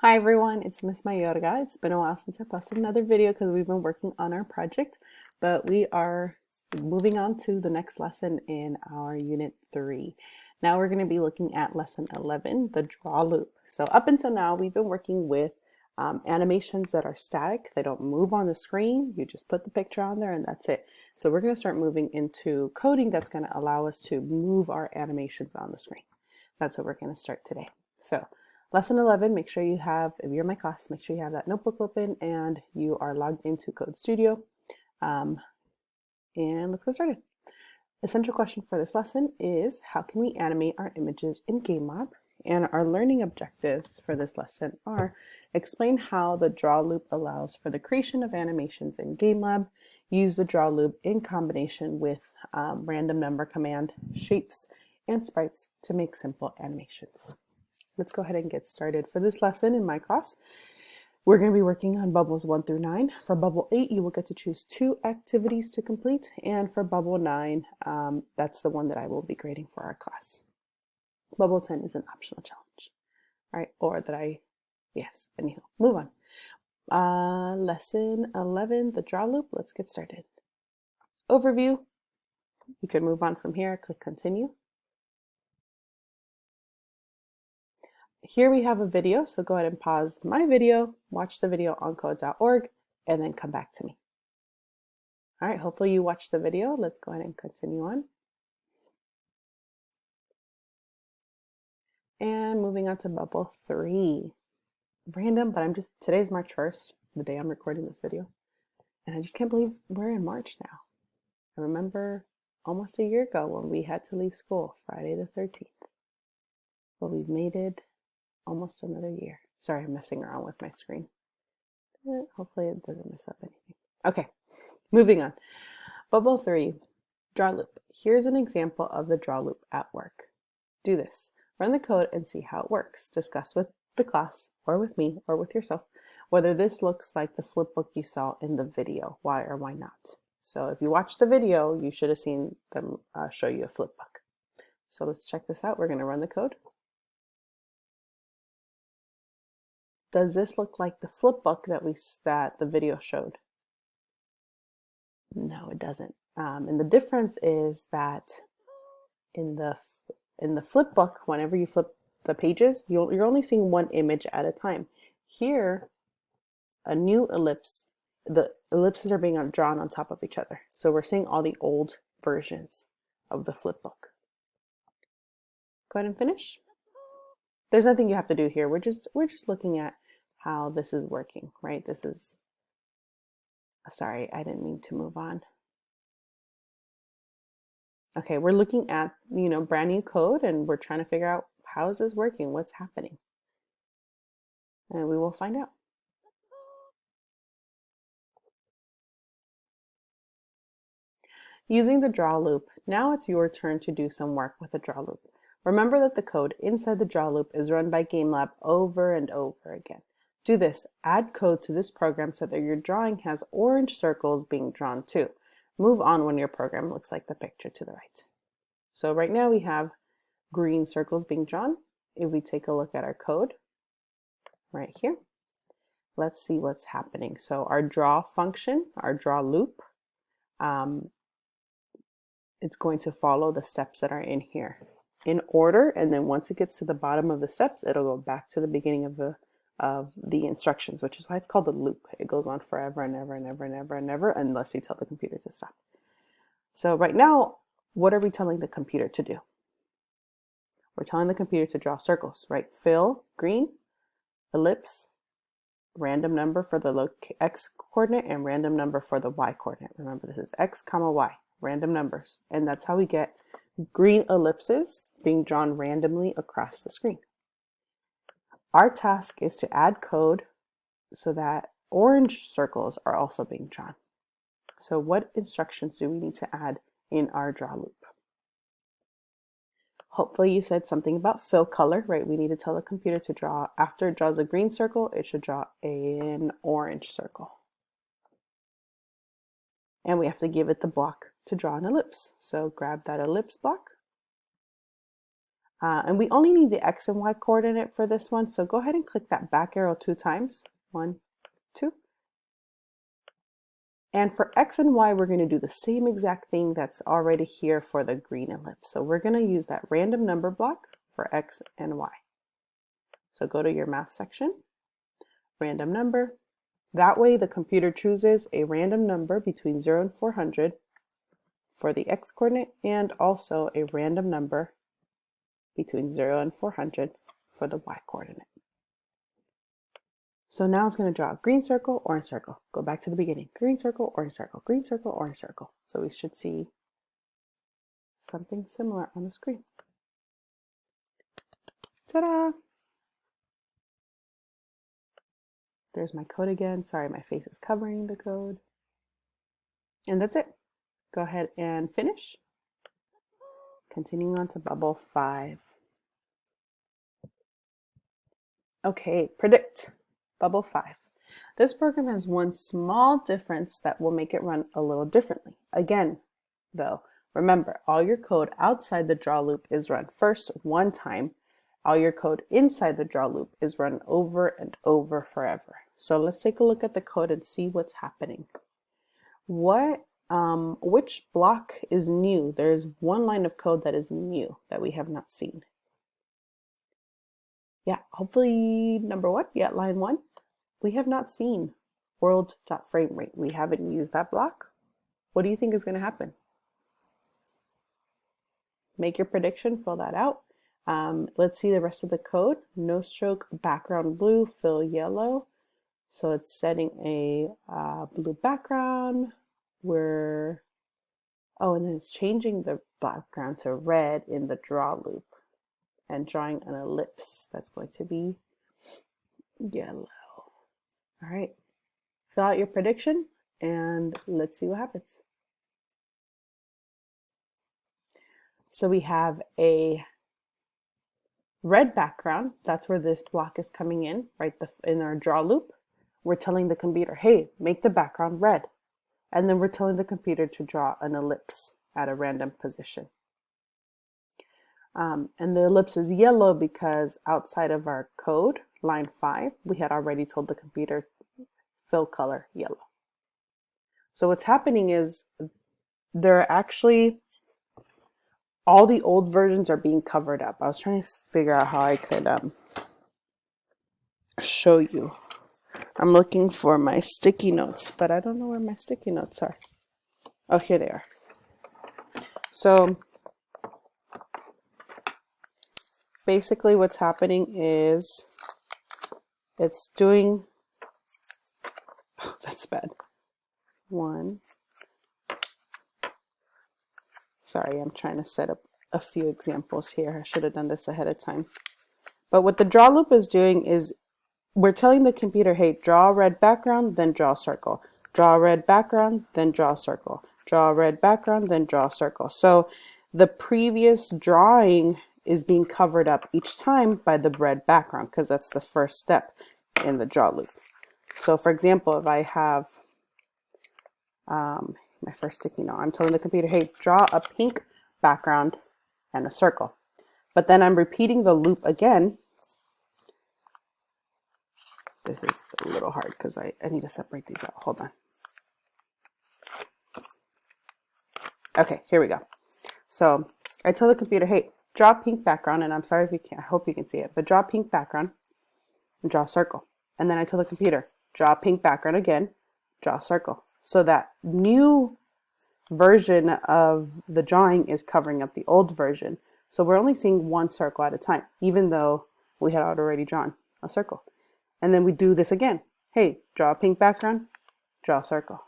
Hi everyone, it's Miss Mayorga. It's been a while since I posted another video because we've been working on our project, but we are moving on to the next lesson in our Unit 3. Now we're going to be looking at Lesson 11, the draw loop. So up until now, we've been working with animations that are static. They don't move on the screen. You just put the picture on there and that's it. So we're going to start moving into coding that's going to allow us to move our animations on the screen. That's what we're going to start today. So Lesson 11, make sure you have, if you're in my class, make sure you have that notebook open and you are logged into Code Studio. And let's get started. Essential question for this lesson is, how can we animate our images in GameLab? And our learning objectives for this lesson are, explain how the draw loop allows for the creation of animations in GameLab, use the draw loop in combination with random number command, shapes, and sprites to make simple animations. Let's go ahead and get started. For this lesson in my class, we're going to be working on bubbles 1 through 9. For bubble 8, you will get to choose 2 activities to complete. And for bubble 9, that's the one that I will be grading for our class. Bubble 10 is an optional challenge. All right, anywho, move on. Lesson 11, the draw loop. Let's get started. Overview. You can move on from here, click continue. Here we have a video, so go ahead and pause my video, watch the video on code.org, and then come back to me. All right, hopefully you watched the video. Let's go ahead and continue on. And moving on to bubble 3. Random, but today's March 1st, the day I'm recording this video. And I just can't believe we're in March now. I remember almost a year ago when we had to leave school, Friday the 13th. But we've made it almost another year. Sorry, I'm messing around with my screen. Hopefully it doesn't mess up anything. Okay, moving on. Bubble 3, draw loop. Here's an example of the draw loop at work. Do this. Run the code and see how it works. Discuss with the class, or with me, or with yourself, whether this looks like the flipbook you saw in the video. Why or why not? So if you watched the video, you should have seen them show you a flipbook. So let's check this out. We're going to run the code. Does this look like the flipbook that the video showed? No, it doesn't. And the difference is that in the flipbook, whenever you flip the pages, you're only seeing one image at a time. Here, a new ellipse, the ellipses are being drawn on top of each other. So we're seeing all the old versions of the flipbook. Go ahead and finish. There's nothing you have to do here. We're just looking at how this is working, right? This is, sorry, I didn't mean to move on. Okay, we're looking at, brand new code and we're trying to figure out how is this working? What's happening? And we will find out. Using the draw loop, now it's your turn to do some work with the draw loop. Remember that the code inside the draw loop is run by GameLab over and over again. Do this. Add code to this program so that your drawing has orange circles being drawn too. Move on when your program looks like the picture to the right. So right now we have green circles being drawn. If we take a look at our code right here, let's see what's happening. So our draw function, our draw loop, it's going to follow the steps that are in here in order, and then once it gets to the bottom of the steps, it'll go back to the beginning of the instructions, which is why it's called a loop. It goes on forever and ever and ever and ever and ever unless you tell the computer to stop. So right now, what are we telling the computer to do? We're telling the computer to draw circles, right? Fill, green, ellipse, random number for the x coordinate and random number for the y coordinate. Remember, this is x comma y, random numbers. And that's how we get green ellipses being drawn randomly across the screen. Our task is to add code so that orange circles are also being drawn. So what instructions do we need to add in our draw loop? Hopefully you said something about fill color, right? We need to tell the computer to draw, after it draws a green circle, it should draw an orange circle. And we have to give it the block to draw an ellipse. So grab that ellipse block. And we only need the X and Y coordinate for this one. So go ahead and click that back arrow 2 times. 1, 2. And for X and Y, we're going to do the same exact thing that's already here for the green ellipse. So we're going to use that random number block for X and Y. So go to your math section, random number. That way the computer chooses a random number between 0 and 400 for the X coordinate and also a random number between 0 and 400 for the Y coordinate. So now it's going to draw a green circle, orange circle. Go back to the beginning. Green circle, orange circle, green circle, orange circle. So we should see something similar on the screen. Ta-da! There's my code again. Sorry, my face is covering the code. And that's it. Go ahead and finish. Continuing on to bubble 5. Okay, predict. Bubble 5. This program has one small difference that will make it run a little differently. Again, though, remember, all your code outside the draw loop is run first one time. All your code inside the draw loop is run over and over forever. So let's take a look at the code and see what's happening. Which block is new? There's one line of code that is new that we have not seen. Yeah, hopefully number 1, yeah, line 1. We have not seen world.framerate. We haven't used that block. What do you think is going to happen? Make your prediction, fill that out. Let's see the rest of the code. No stroke, background blue, fill yellow. So it's setting a blue background. And then it's changing the background to red in the draw loop and drawing an ellipse that's going to be yellow. All right, fill out your prediction and let's see what happens. So we have a red background. That's where this block is coming in, right in our draw loop. We're telling the computer, hey, make the background red. And then we're telling the computer to draw an ellipse at a random position. And the ellipse is yellow because outside of our code, line 5, we had already told the computer fill color yellow. So what's happening is all the old versions are being covered up. I was trying to figure out how I could show you. I'm looking for my sticky notes, but I don't know where my sticky notes are. Oh, here they are. So basically what's happening is it's doing, oh, that's bad. Sorry, I'm trying to set up a few examples here. I should have done this ahead of time. But what the draw loop is doing is we're telling the computer, hey, draw a red background, then draw a circle. Draw a red background, then draw a circle. Draw a red background, then draw a circle. So the previous drawing is being covered up each time by the red background because that's the first step in the draw loop. So for example, if I have my first sticky note, I'm telling the computer, hey, draw a pink background and a circle. But then I'm repeating the loop again. This is a little hard because I need to separate these out. Hold on. Okay, here we go. So I tell the computer, hey, draw a pink background, and I'm sorry if you can't, I hope you can see it, but draw a pink background and draw a circle. And then I tell the computer, draw a pink background again, draw a circle. So that new version of the drawing is covering up the old version. So we're only seeing one circle at a time, even though we had already drawn a circle. And then we do this again. Hey, draw a pink background, draw a circle,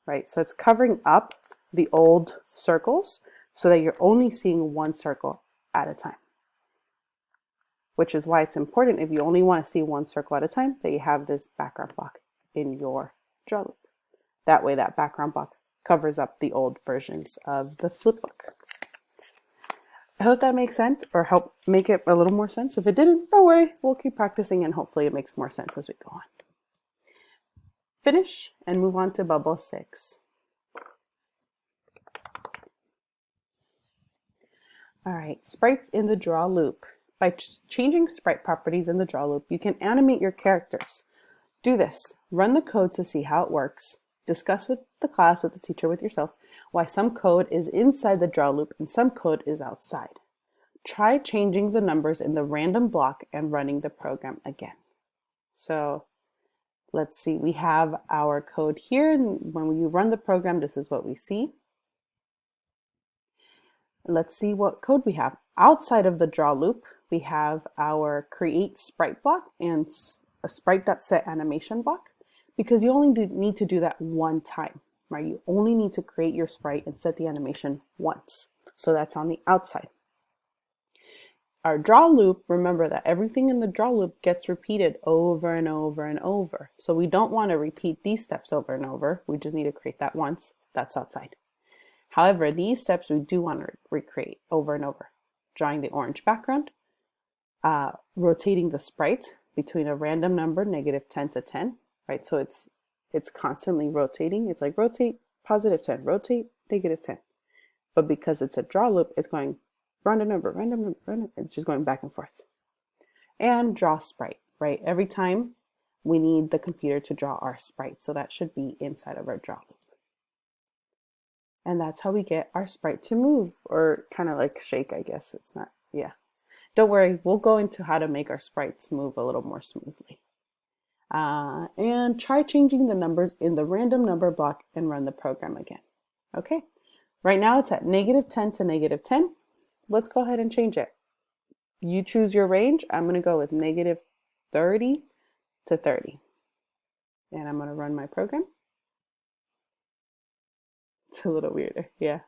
right? So it's covering up the old circles so that you're only seeing one circle at a time. Which is why it's important, if you only want to see one circle at a time, that you have this background block in your draw loop. That way that background block covers up the old versions of the flipbook. I hope that makes sense, or help make it a little more sense. If it didn't, don't worry, we'll keep practicing and hopefully it makes more sense as we go on. Finish and move on to bubble 6. All right, sprites in the draw loop. By changing sprite properties in the draw loop, you can animate your characters. Do this. Run the code to see how it works. Discuss with the class, with the teacher, with yourself, why some code is inside the draw loop and some code is outside. Try changing the numbers in the random block and running the program again. So let's see, we have our code here, and when you run the program, this is what we see. Let's see what code we have. Outside of the draw loop, we have our create sprite block and a sprite.set animation block, because you only need to do that one time, right? You only need to create your sprite and set the animation once. So that's on the outside. Our draw loop, remember that everything in the draw loop gets repeated over and over and over. So we don't want to repeat these steps over and over. We just need to create that once. That's outside. However, these steps we do want to recreate over and over. Drawing the orange background, rotating the sprite between a random number, -10 to 10, right? So it's constantly rotating. It's like rotate, +10, rotate, -10. But because it's a draw loop, it's going random number, random number, random. It's just going back and forth. And draw sprite, right? Every time we need the computer to draw our sprite. So that should be inside of our draw loop. And that's how we get our sprite to move, or kind of like shake, I guess. It's not, yeah. Don't worry, we'll go into how to make our sprites move a little more smoothly. And try changing the numbers in the random number block and run the program again. Okay, right now it's at -10 to -10. Let's go ahead and change it. You choose your range. I'm going to go with -30 to 30. And I'm going to run my program. It's a little weirder, yeah.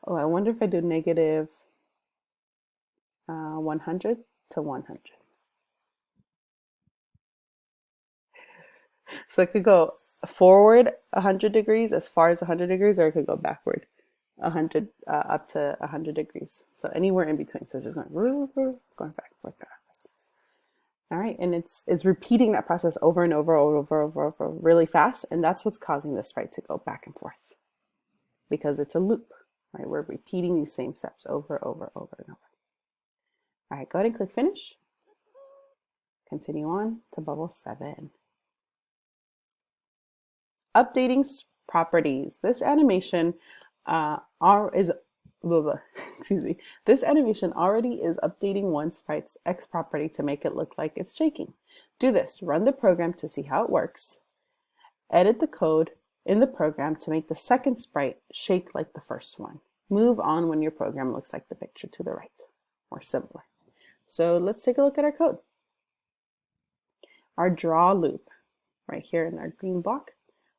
Oh, I wonder if I do -100 to 100. So it could go forward 100 degrees, as far as 100 degrees, or it could go backward 100 up to 100 degrees. So anywhere in between. So it's just going back and forth. All right, and it's repeating that process over and over really fast, and that's what's causing the sprite to go back and forth, because it's a loop, right? We're repeating these same steps over and over. All right, go ahead and click finish. Continue on to bubble 7. Updating properties. This animation This animation already is updating one sprite's X property to make it look like it's shaking. Do this. Run the program to see how it works. Edit the code in the program to make the second sprite shake like the first one. Move on when your program looks like the picture to the right, or similar. So let's take a look at our code. Our draw loop, right here in our green block,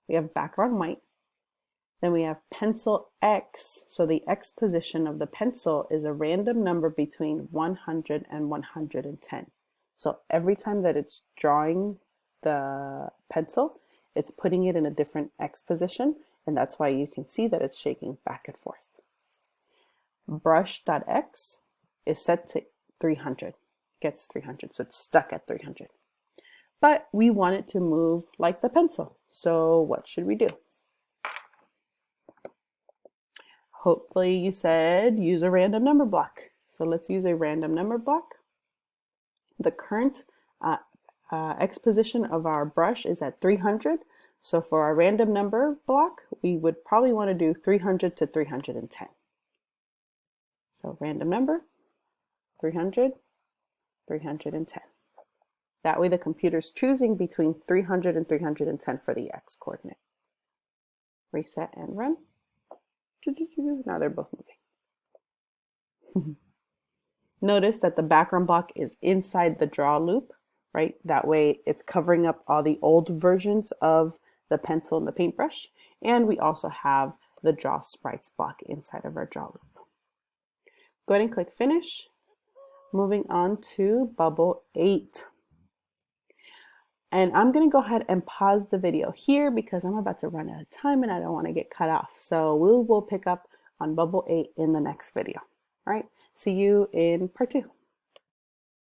we have background white. Then we have pencil X. So the X position of the pencil is a random number between 100 and 110. So every time that it's drawing the pencil, it's putting it in a different X position, and that's why you can see that it's shaking back and forth. Brush.x is set to 300, gets 300, so it's stuck at 300. But we want it to move like the pencil, so what should we do? Hopefully you said use a random number block. So let's use a random number block. The current X position of our brush is at 300. So for our random number block, we would probably want to do 300 to 310. So random number, 300, 310. That way the computer's choosing between 300 and 310 for the X coordinate. Reset and run. Now they're both moving. Notice that the background block is inside the draw loop, right? That way it's covering up all the old versions of the pencil and the paintbrush. And we also have the draw sprites block inside of our draw loop. Go ahead and click finish. Moving on to bubble 8. And I'm going to go ahead and pause the video here because I'm about to run out of time and I don't want to get cut off. So we'll pick up on bubble 8 in the next video. All right, see you in part 2.